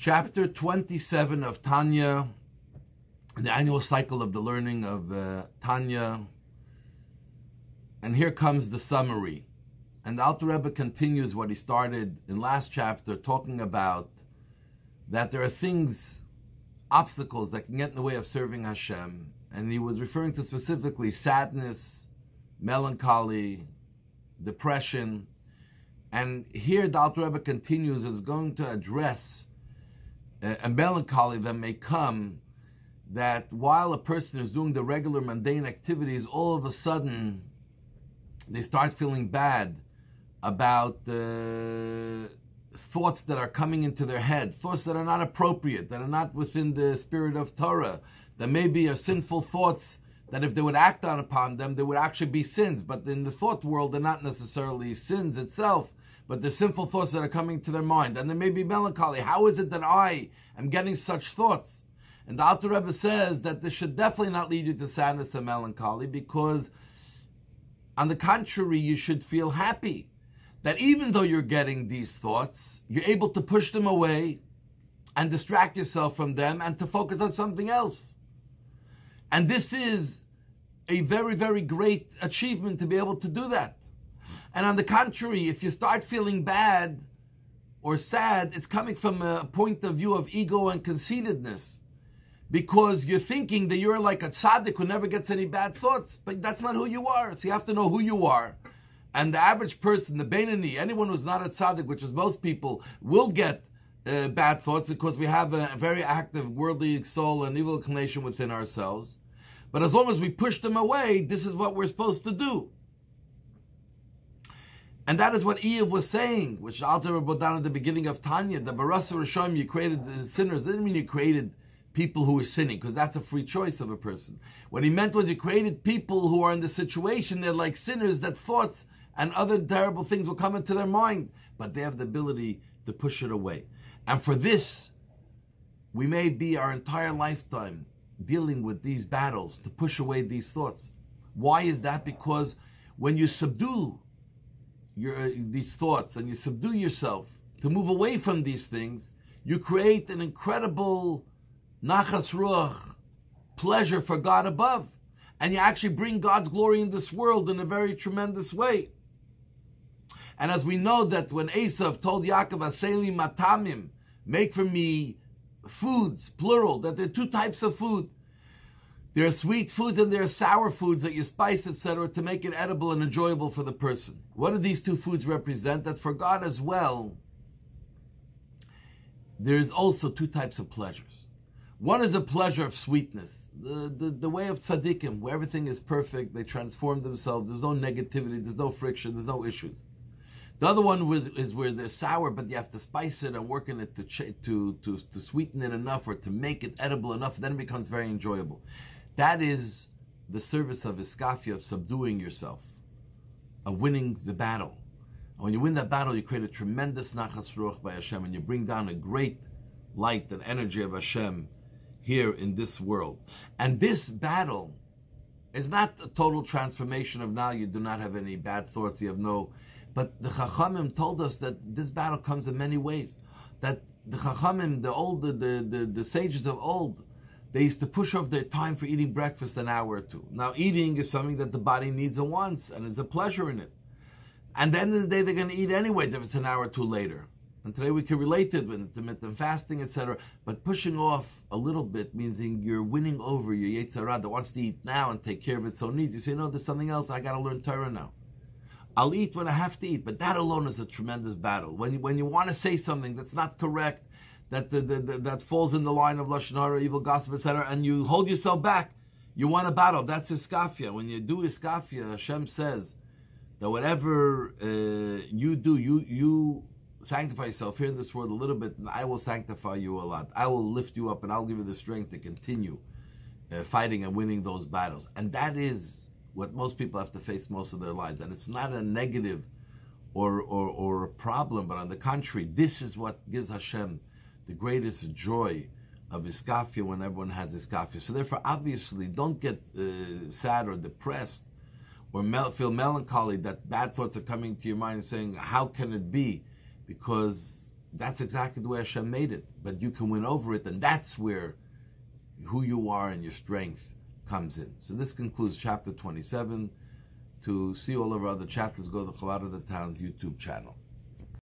Chapter 27 of Tanya, the annual cycle of the learning of Tanya. And here comes the summary. And the Alter Rebbe continues what he started in last chapter, talking about that there are things, obstacles that can get in the way of serving Hashem. And he was referring to specifically sadness, melancholy, depression. And here the Alter Rebbe continues, is going to address a melancholy that may come, that while a person is doing the regular mundane activities, all of a sudden they start feeling bad about the thoughts that are coming into their head, thoughts that are not appropriate, that are not within the spirit of Torah, that maybe are sinful thoughts that if they would act on upon them, they would actually be sins. But in the thought world, they're not necessarily sins itself, but they're sinful thoughts that are coming to their mind. And there may be melancholy. How is it that I am getting such thoughts? And the Alter Rebbe says that this should definitely not lead you to sadness and melancholy, because on the contrary, you should feel happy that even though you're getting these thoughts, you're able to push them away and distract yourself from them and to focus on something else. And this is a very, very great achievement to be able to do that. And on the contrary, if you start feeling bad or sad, it's coming from a point of view of ego and conceitedness, because you're thinking that you're like a tzaddik who never gets any bad thoughts, but that's not who you are. So you have to know who you are. And the average person, the Beinani, anyone who's not a tzaddik, which is most people, will get bad thoughts, because we have a very active worldly soul and evil inclination within ourselves. But as long as we push them away, this is what we're supposed to do. And that is what Eve was saying, which Alter Rebbe brought down at the beginning of Tanya. The Barasa Rishon, you created the sinners. It didn't mean you created people who are sinning, because that's a free choice of a person. What he meant was you created people who are in the situation, they're like sinners, that thoughts and other terrible things will come into their mind, but they have the ability to push it away. And for this, we may be our entire lifetime dealing with these battles to push away these thoughts. Why is that? Because when you subdue these thoughts and you subdue yourself to move away from these things, you create an incredible nachas ruach, pleasure for God above. And you actually bring God's glory in this world in a very tremendous way. And as we know that when Esav told Yaakov, Aseli matamim, make for me foods, plural, that there are two types of food. There are sweet foods and there are sour foods that you spice, etc., to make it edible and enjoyable for the person. What do these two foods represent? That for God as well, there is also two types of pleasures. One is the pleasure of sweetness, the way of tzaddikim, where everything is perfect, they transform themselves, there's no negativity, there's no friction, there's no issues. The other one is where they're sour, but you have to spice it and work in it to sweeten it enough, or to make it edible enough, then it becomes very enjoyable. That is the service of iskafia, of subduing yourself, of winning the battle. And when you win that battle, you create a tremendous nachas ruach by Hashem, and you bring down a great light and energy of Hashem here in this world. And this battle is not a total transformation of now you do not have any bad thoughts, you have no... But the Chachamim told us that this battle comes in many ways. That the Chachamim, the sages of old, they used to push off their time for eating breakfast an hour or two. Now, eating is something that the body needs and wants, and there's a pleasure in it. And at the end of the day, they're going to eat anyway if it's an hour or two later. And today we can relate it with intermittent fasting, etc. But pushing off a little bit means you're winning over your Yetzer Hara that wants to eat now and take care of its own needs. You say, no, there's something else. I got to learn Torah now. I'll eat when I have to eat, but that alone is a tremendous battle. When you want to say something that's not correct, that falls in the line of lashon hara, evil gossip, etc., and you hold yourself back, you want a battle. That's iskafia. When you do iskafia, Hashem says that whatever you do, you sanctify yourself here in this world a little bit, and I will sanctify you a lot. I will lift you up, and I'll give you the strength to continue fighting and winning those battles. And that is what most people have to face most of their lives. And it's not a negative or a problem, but on the contrary, this is what gives Hashem the greatest joy of iskafia when everyone has iskafia. So therefore, obviously, don't get sad or depressed or feel melancholy that bad thoughts are coming to your mind saying, how can it be? Because that's exactly the way Hashem made it. But you can win over it, and that's where who you are and your strength comes in. So this concludes chapter 27. To see all of our other chapters, go to the Chabad of the Town's YouTube channel.